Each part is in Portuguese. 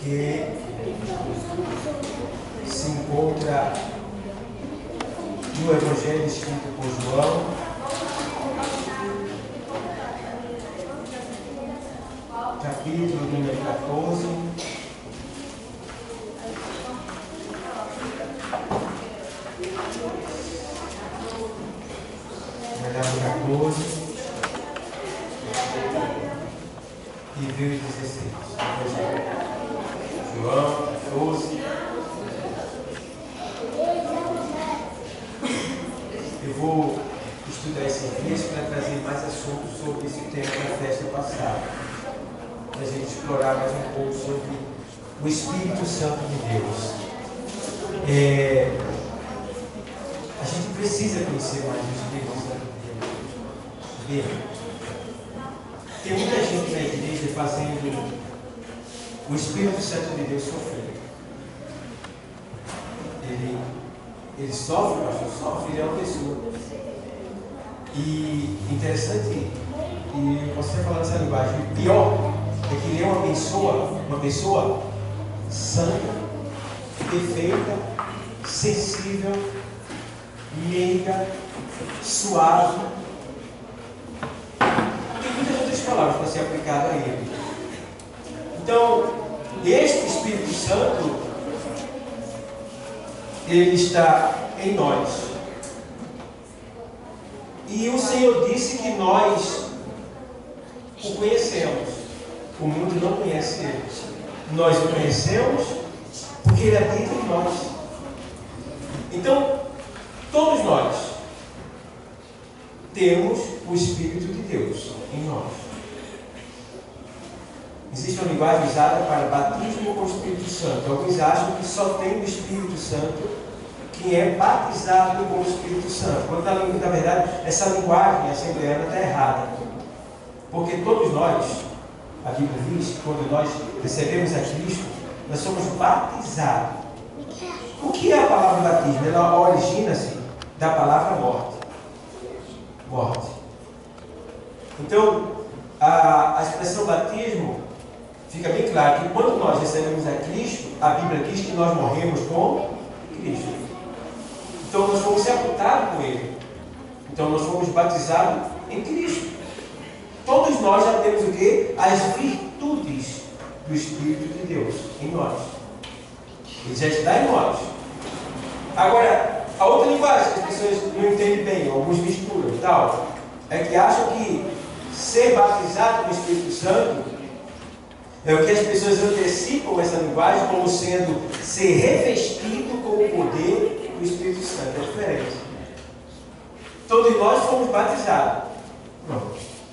que se encontra no Evangelho escrito por João, capítulo número 14. Verso 14 e verso 16. João 14. Eu vou estudar esse texto para trazer mais assuntos sobre esse tema da festa passada, para a gente explorar mais um pouco sobre o Espírito Santo de Deus. A gente precisa conhecer mais o Espírito Santo de Deus. Tem muita gente na igreja fazendo o Espírito Santo de Deus sofrer. Ele sofre, pastor, sofre, ele é uma pessoa. E interessante, e você falando essa linguagem, o pior é que ele é uma pessoa santa, perfeita, sensível, meiga, suave. Tem muitas outras palavras para ser aplicada a ele. Então, este Espírito Santo, ele está em nós. E o Senhor disse que nós o conhecemos. O mundo não conhece ele. Nós o conhecemos porque ele habita em nós. Então, todos nós temos o Espírito de Deus em nós. Existe uma linguagem usada para batismo com o Espírito Santo. Alguns acham que só tem o Espírito Santo quem é batizado com o Espírito Santo. Quando, na verdade, essa linguagem assembleana está errada. Porque todos nós, a Bíblia diz que quando nós recebemos a Cristo, nós somos batizados. O que é a palavra batismo? Ela origina-se da palavra morte. Morte. Então, a expressão batismo fica bem claro que quando nós recebemos a Cristo, a Bíblia diz que nós morremos com Cristo. Então nós fomos sepultados com Ele. Então nós fomos batizados em Cristo. Todos nós já temos o quê? As virtudes do Espírito de Deus em nós. Ele já está em nós. Agora, a outra linguagem que as pessoas não entendem bem, alguns misturam e tal, é que acham que ser batizado com o Espírito Santo é o que as pessoas antecipam essa linguagem como sendo ser revestido com o poder do Espírito Santo. É diferente. Todos nós fomos batizados. Não,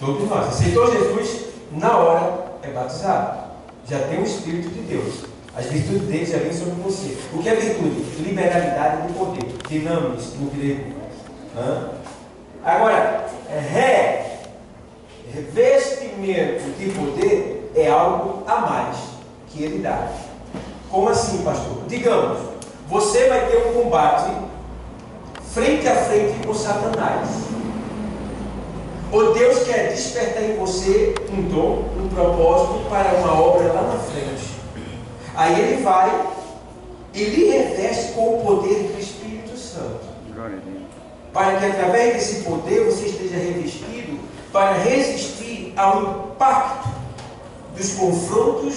todos nós. Aceitou Jesus, na hora é batizado. Já tem o Espírito de Deus. As virtudes dele já vêm sobre você. O que é virtude? Liberalidade de poder. Dinamis no grego. Agora, revestimento de poder é algo a mais que ele dá. Como assim, pastor? Digamos, você vai ter um combate frente a frente com Satanás. Ou Deus quer despertar em você um dom, um propósito para uma obra lá na frente. Aí ele vai e lhe reveste com o poder do Espírito Santo. Para que através desse poder você esteja revestido para resistir ao impacto dos confrontos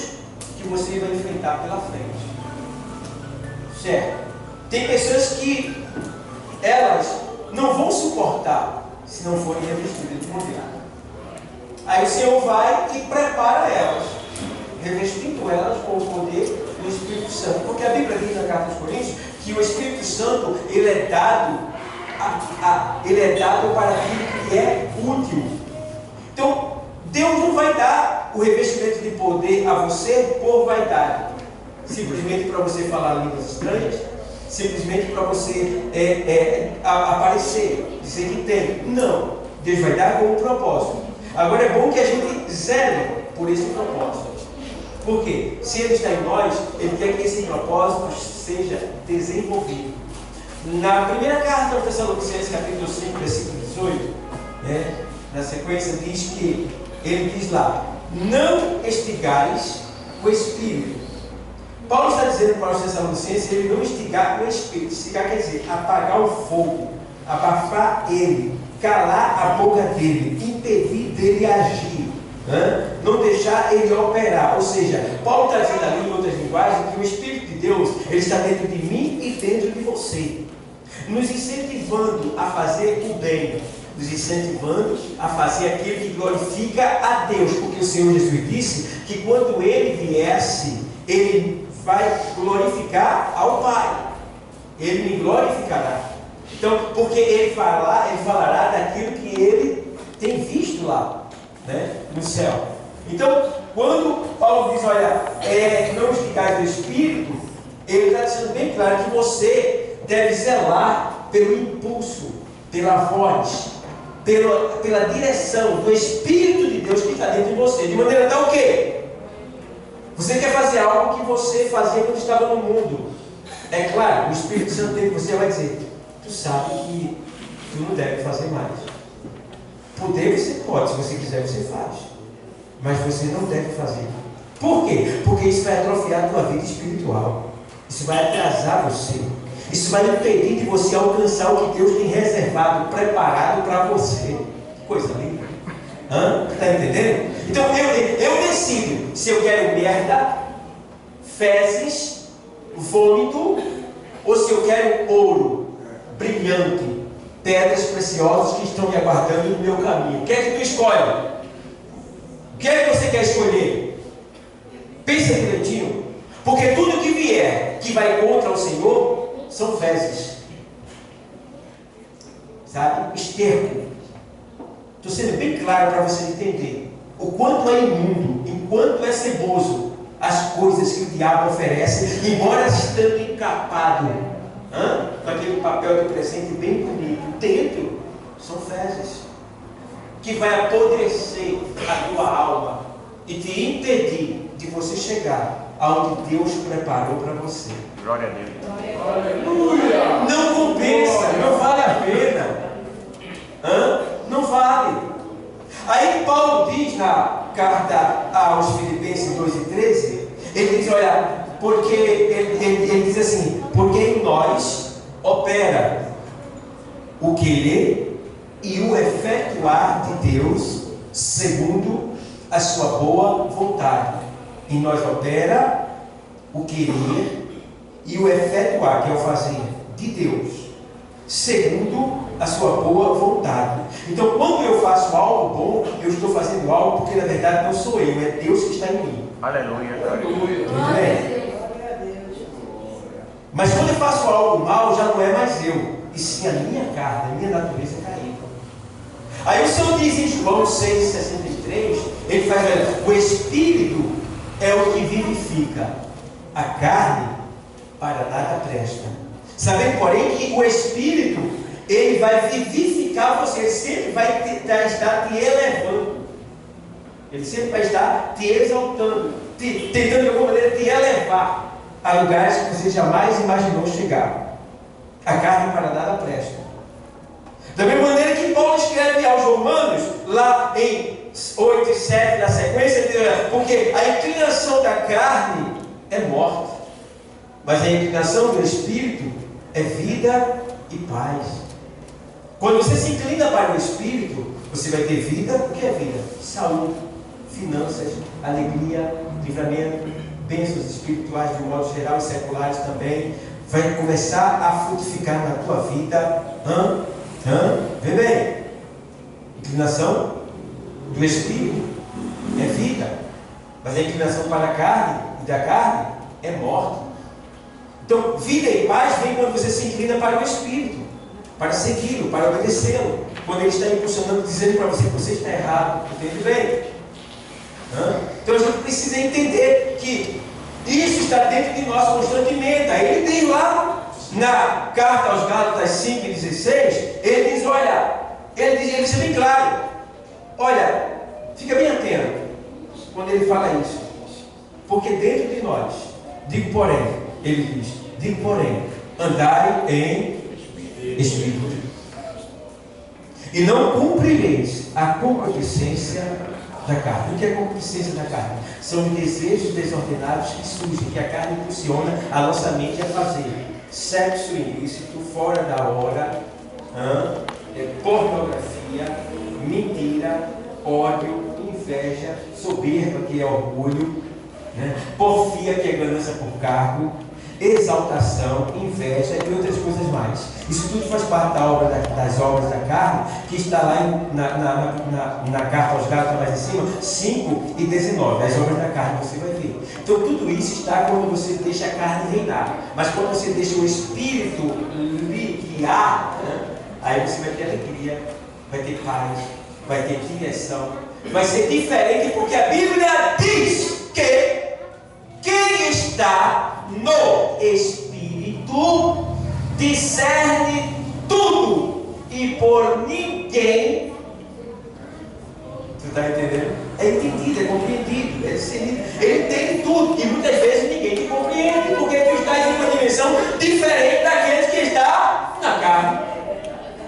que você vai enfrentar pela frente. Certo? Tem pessoas que elas não vão suportar se não forem revestidas de poder. Aí o Senhor vai e prepara elas, revestindo elas com o poder do Espírito Santo. Porque a Bíblia diz na carta aos Coríntios que o Espírito Santo ele é dado para aquilo que é útil. Então, Deus não vai dar o revestimento de poder a você por vaidade. Simplesmente para você falar línguas estranhas, simplesmente para você aparecer, dizer que tem. Não. Deus vai dar com um propósito. Agora é bom que a gente zele por esse propósito. Por quê? Se Ele está em nós, Ele quer que esse propósito seja desenvolvido. Na primeira carta aos Tessalonicenses, capítulo 5, versículo 18, na sequência diz que, ele diz lá: não estigais o Espírito, Paulo está dizendo para os Tessalonicenses ele não instigar com o Espírito. Instigar quer dizer apagar o fogo, abafar ele, calar a boca dele, impedir dele agir, não deixar ele operar. Ou seja, Paulo está dizendo ali em outras linguagens que o Espírito de Deus ele está dentro de mim e dentro de você, nos incentivando a fazer o bem, nos incentivando a fazer aquilo que glorifica a Deus, porque o Senhor Jesus disse que quando ele viesse, ele vai glorificar ao Pai, ele me glorificará. Então, porque ele falará daquilo que ele tem visto lá, no céu. Então, quando Paulo diz, olha, não estigais do Espírito, ele está dizendo bem claro que você deve zelar pelo impulso, pela voz, pela direção do Espírito de Deus que está dentro de você, de maneira tal o quê? Você quer fazer algo que você fazia quando estava no mundo. É claro, o Espírito Santo dentro de você vai dizer, tu sabe que tu não deve fazer mais. Poder você pode, se você quiser você faz, mas você não deve fazer. Por quê? Porque isso vai atrofiar a tua vida espiritual, isso vai atrasar você, isso vai impedir de você alcançar o que Deus tem reservado, preparado para você. Que coisa linda. Está entendendo? Então eu decido se eu quero merda, fezes, vômito, ou se eu quero ouro, brilhante, pedras preciosas que estão me aguardando no meu caminho. O que é que tu escolhe? O que é que você quer escolher? Pensa direitinho, porque tudo que vier que vai contra o Senhor são fezes, sabe? Esterco. Estou sendo bem claro para você entender o quanto é imundo, enquanto é ceboso as coisas que o diabo oferece, embora estando encapado com aquele papel de presente bem bonito, dentro são fezes que vai apodrecer a tua alma e te impedir de você chegar aonde Deus preparou para você. Glória a Deus. Aleluia! Não compensa, não vale a pena. Não vale. Aí Paulo diz na carta aos Filipenses 2:13, ele diz, olha, porque ele diz assim, porque em nós opera o querer e o efetuar de Deus segundo a sua boa vontade. Em nós opera o querer e o efetuar, que é o fazer, de Deus, segundo a sua boa vontade. Então, quando eu faço algo bom, eu estou fazendo algo porque na verdade não sou eu, é Deus que está em mim. Aleluia. Aleluia. Mas quando eu faço algo mal, já não é mais eu, e sim a minha carne, a minha natureza caída. Aí o Senhor diz em João 6,63, ele faz, olha, o Espírito é o que vivifica, a carne para nada presta. Sabendo, porém, que o Espírito, ele vai vivificar você, ele sempre vai estar te elevando, ele sempre vai estar te exaltando, tentando de alguma maneira te elevar a lugares que você jamais imaginou chegar. A carne para nada presta. Da mesma maneira que Paulo escreve aos Romanos, lá em 8 e 7 da sequência, ele diz, porque a inclinação da carne é morte, mas a inclinação do Espírito é vida e paz. Quando você se inclina para o Espírito, você vai ter vida. O que é vida? Saúde, finanças, alegria, livramento, bênçãos espirituais de um modo geral e seculares também. Vai começar a frutificar na tua vida. Vê bem, inclinação do Espírito é vida, mas a inclinação para a carne e da carne é morte. Então, vida e paz vem quando você se inclina para o Espírito, para segui-lo, para obedecê-lo, quando ele está impulsionando, dizendo para você que você está errado. Entende bem? Então a gente precisa entender que isso está dentro de nós constantemente. Aí ele diz lá na carta aos Gálatas 5:16, ele diz, olha, ele diz bem claro, olha, fica bem atento quando ele fala isso, porque dentro de nós, ele diz, andai em Espírito, e não cumprireis a concupiscência da carne. O que é concupiscência da carne? São os desejos desordenados que surgem, que a carne impulsiona a nossa mente a fazer. Sexo ilícito, fora da hora, pornografia, mentira, ódio, inveja, soberba, que é orgulho, porfia, que é ganância por cargo, exaltação, inveja e outras coisas mais. Isso tudo faz parte da obra das obras da carne, que está lá na carta aos Gálatas, mais em cima, 5 e 19, as obras da carne, você vai ver. Então tudo isso está quando você deixa a carne reinar. Mas quando você deixa o Espírito lhe guiar, aí você vai ter alegria, vai ter paz, vai ter direção, vai ser diferente, porque a Bíblia diz que quem está no Espírito discerne tudo e por ninguém. Tu está entendendo? É entendido, é compreendido, é discernido. Ele entende tudo e muitas vezes ninguém te compreende, porque tu estás em uma dimensão diferente daqueles que está na carne.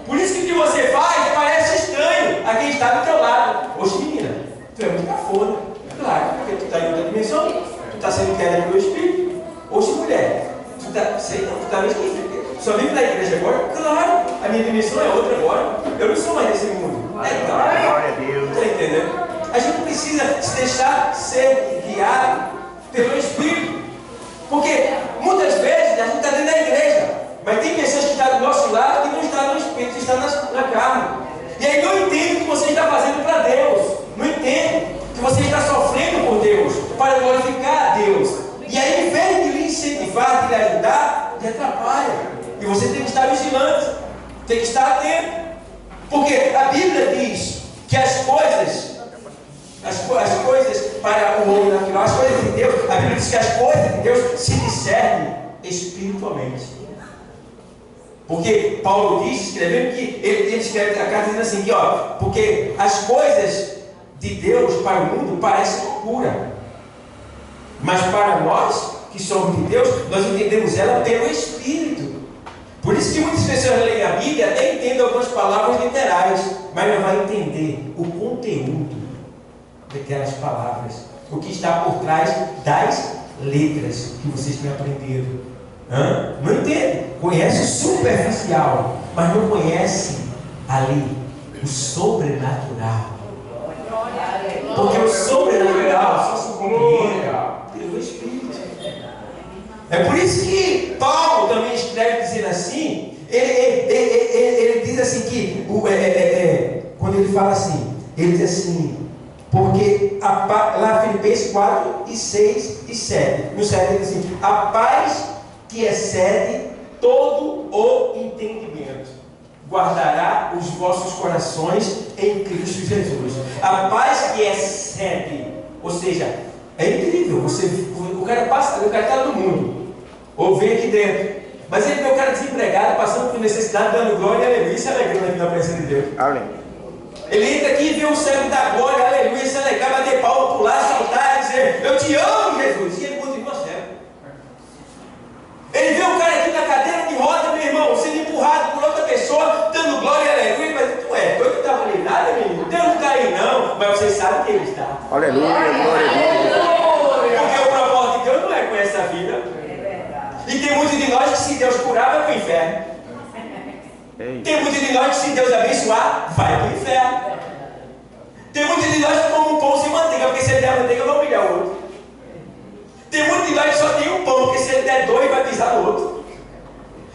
Por isso que o que você faz parece estranho a quem está do teu lado. Oxe, menina, tu é muito cafona. Claro, porque tu está em outra dimensão, tu está sendo guiada pelo Espírito. Oxe, mulher, tu está mesmo. Só vive na igreja agora? Claro, a minha dimensão é outra agora. Eu não sou mais desse mundo. Glória a Deus. Está entendendo? A gente precisa se deixar ser guiado pelo Espírito. Porque muitas vezes a gente está dentro da igreja, mas tem pessoas que estão do nosso lado que não estão no Espírito, estão na carne. E aí não entende o que você está fazendo para Deus. Não entende que você está sofrendo por Deus, para glorificar a Deus. E aí, em vez de lhe incentivar, de lhe ajudar, lhe atrapalha. E você tem que estar vigilante, tem que estar atento. Porque a Bíblia diz que as coisas para o homem natural, as coisas de Deus, a Bíblia diz que as coisas de Deus se discernem espiritualmente. Porque Paulo diz, escrevendo, que ele escreve a carta dizendo assim, que, porque as coisas de Deus para o mundo parecem loucura, mas para nós que somos de Deus, nós entendemos ela pelo Espírito. Por isso que muitas pessoas leem a Bíblia, até entendem algumas palavras literais, mas não vai entender o conteúdo daquelas palavras, o que está por trás das letras que vocês têm aprendido. Não entende? Conhece o superficial, mas não conhece ali o sobrenatural. Porque o sobrenatural só se compreende pelo Espírito. É por isso que Paulo também escreve dizendo assim, ele diz assim que, quando ele fala assim, ele diz assim, porque lá Filipenses 4, 6 e 7, no 7 ele diz assim, a paz que excede todo o entendimento guardará os vossos corações em Cristo Jesus. A paz que excede, ou seja, é incrível, o cara está no mundo, ou vem aqui dentro, mas ele vê o cara desempregado, passando por necessidade, dando glória e aleluia, se alegrando aqui na presença de Deus. Amém. Ele entra aqui e vê o céu da glória, aleluia, se alegrar, bater palma, pular, saltar, dizer, eu te amo, Jesus, e ele continua cego. Ele vê o cara aqui na cadeira de roda, meu irmão, sendo empurrado por outra pessoa, dando glória e aleluia, mas tu é doido que estava ali, nada, menino, Deus não está aí não, mas você sabe que ele está. Aleluia, glória a Deus. Porque o propósito de Deus não é com essa vida. E tem muitos de nós que se Deus curar, vai para o inferno. Tem muitos de nós que se Deus abençoar, vai para o inferno. Tem muitos de nós que comem um pão sem manteiga, porque se ele der manteiga, vai humilhar o outro. Tem muitos de nós que só tem um pão, porque se ele der dois, vai pisar no outro.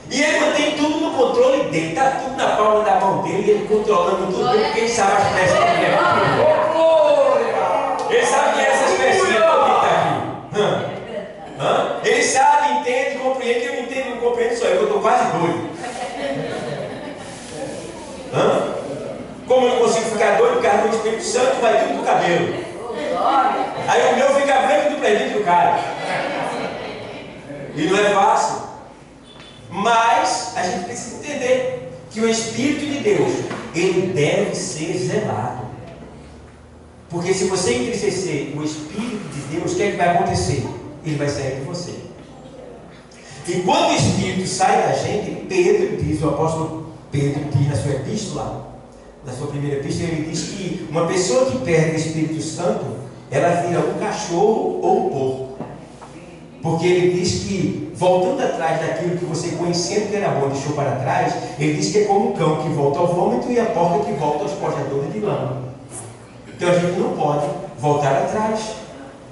E ele mantém tudo no controle dele, está tudo na palma da mão dele, e ele controlando tudo, porque ele sabe as peças que ele é. Ele sabe que essas pecinhas que está aqui. Ele sabe, entende, compreende. Quem não entende, não compreende sou eu estou quase doido. Como eu não consigo ficar doido, por causa do Espírito Santo, vai tudo do cabelo. Aí o meu fica branco do presbítero do cara. E não é fácil. Mas a gente precisa entender que o Espírito de Deus, ele deve ser zelado. Porque se você entristecer o Espírito de Deus, o que é que vai acontecer? Ele vai sair de você. E quando o Espírito sai da gente, Pedro diz, o apóstolo Pedro diz na sua epístola, na sua primeira epístola, ele diz que uma pessoa que perde o Espírito Santo, ela vira um cachorro ou um porco. Porque ele diz que, voltando atrás daquilo que você, conhecendo que era bom, deixou para trás, ele diz que é como um cão que volta ao vômito e a porca que volta aos portadores de lama. Então a gente não pode voltar atrás.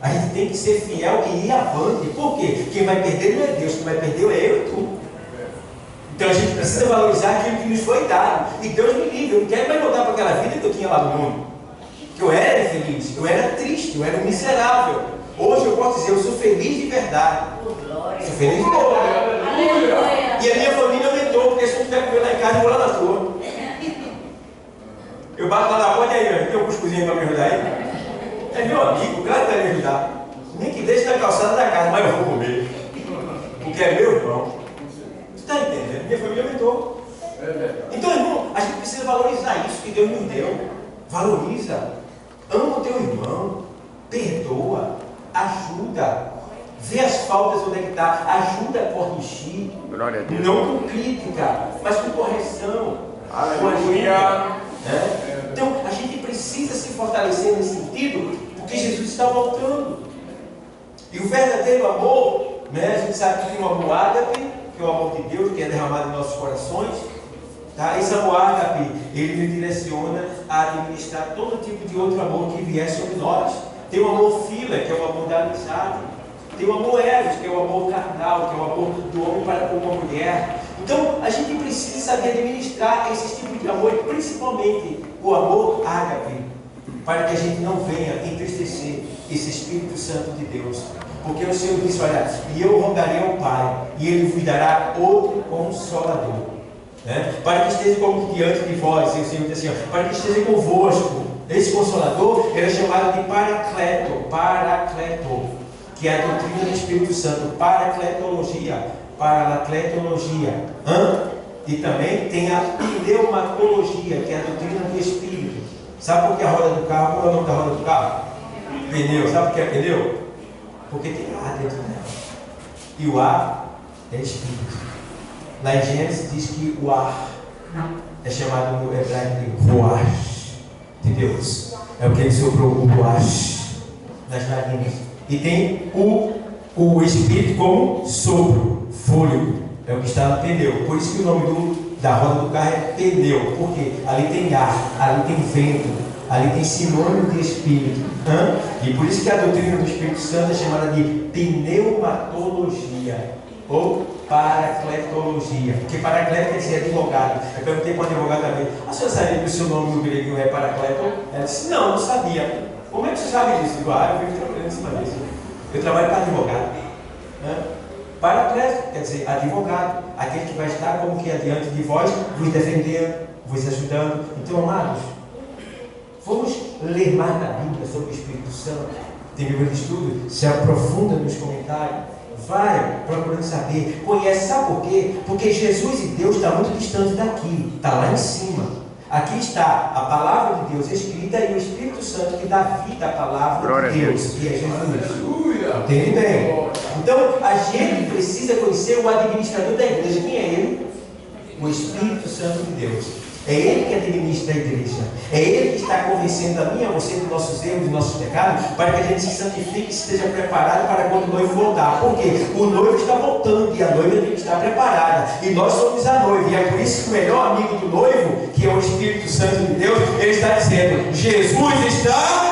A gente tem que ser fiel e ir avante. Por quê? Quem vai perder não é Deus, quem vai perder é eu e tu. Então a gente precisa valorizar aquilo que nos foi dado. E Deus me livre, eu não quero mais voltar para aquela vida que eu tinha lá no mundo. Que eu era infeliz, eu era triste, eu era miserável. Hoje eu posso dizer, eu sou feliz de verdade. Sou feliz de verdade. E a minha família aumentou, porque se eu estiver comendo lá em casa, eu vou lá na tua. Eu bato lá na porta e aí, tem um cuscuzinho para me ajudar aí? É meu amigo, claro que vai me ajudar. Nem que deixe na calçada da casa, mas eu vou comer. Porque é meu irmão. Você está entendendo? Minha família aumentou. Então, irmão, a gente precisa valorizar isso que Deus nos deu. Valoriza. Ama o teu irmão. Perdoa. Ajuda. Vê as faltas onde é que está. Ajuda a corrigir. Glória a Deus. Não com crítica, mas com correção. Aleluia. Então, a gente precisa se fortalecer nesse sentido, porque Jesus está voltando. E o verdadeiro amor, né, a gente sabe que tem o amor ágape, que é o amor de Deus, que é derramado em nossos corações. Tá? Esse amor ágape, ele nos direciona a administrar todo tipo de outro amor que vier sobre nós. Tem o amor fila, que é o amor da amizade. Tem o amor eros, que é o amor carnal, que é o amor do homem para com uma mulher. Então, a gente precisa saber administrar esses tipos de amor, e principalmente o amor ágape, para que a gente não venha entristecer esse Espírito Santo de Deus. Porque o Senhor disse, olha, e eu rogarei ao Pai, e Ele vos dará outro Consolador, né? Para que esteja como diante de vós. E o Senhor disse assim, para que esteja convosco. Esse Consolador era chamado de Paracleto, que é a doutrina do Espírito Santo, paracletologia. E também tem a pneumatologia, que é a doutrina do Espírito. Sabe por que a roda do carro? Qual é o nome da roda do carro? Pneu. Sabe por que é pneu? Porque tem ar dentro dela. E o ar é Espírito. Lá em Gênesis diz que o ar é chamado no hebraico de Ruach de Deus. É o que ele soprou o Ruach nas narinas. E tem o Espírito como sopro, fôlego. É o que está no pneu. Por isso que o nome da roda do carro é pneu. Porque ali tem ar, ali tem vento, ali tem sinônimo de Espírito. E por isso que a doutrina do Espírito Santo é chamada de pneumatologia ou paracletologia. Porque paracleto quer dizer advogado. Eu perguntei para o advogado também, a senhora sabia que o seu nome no grego é paracleto? Ela disse, não sabia. Como é que você sabe disso? Eu fico trabalhando em cima disso. Eu trabalho para advogado. Paracleto quer dizer advogado, aquele que vai estar como que adiante de vós, vos defendendo, vos ajudando. Então, amados, vamos ler mais na Bíblia sobre o Espírito Santo. Tem Bíblia de estudo, se aprofunda nos comentários, vai procurando saber, conhece, sabe por quê? Porque Jesus e Deus está muito distante daqui, está lá em cima. Aqui está a palavra de Deus escrita e o Espírito Santo que dá vida à palavra de Deus, que é Jesus. Entende bem? Então, a gente precisa conhecer o administrador da igreja. Quem é ele? O Espírito Santo de Deus. É Ele que administra a igreja. É Ele que está convencendo a mim e a você dos nossos erros, dos nossos pecados, para que a gente se santifique e esteja preparado para quando o noivo voltar. Por quê? O noivo está voltando e a noiva tem que estar preparada. E nós somos a noiva. E é por isso que o melhor amigo do noivo, que é o Espírito Santo de Deus, ele está dizendo: Jesus está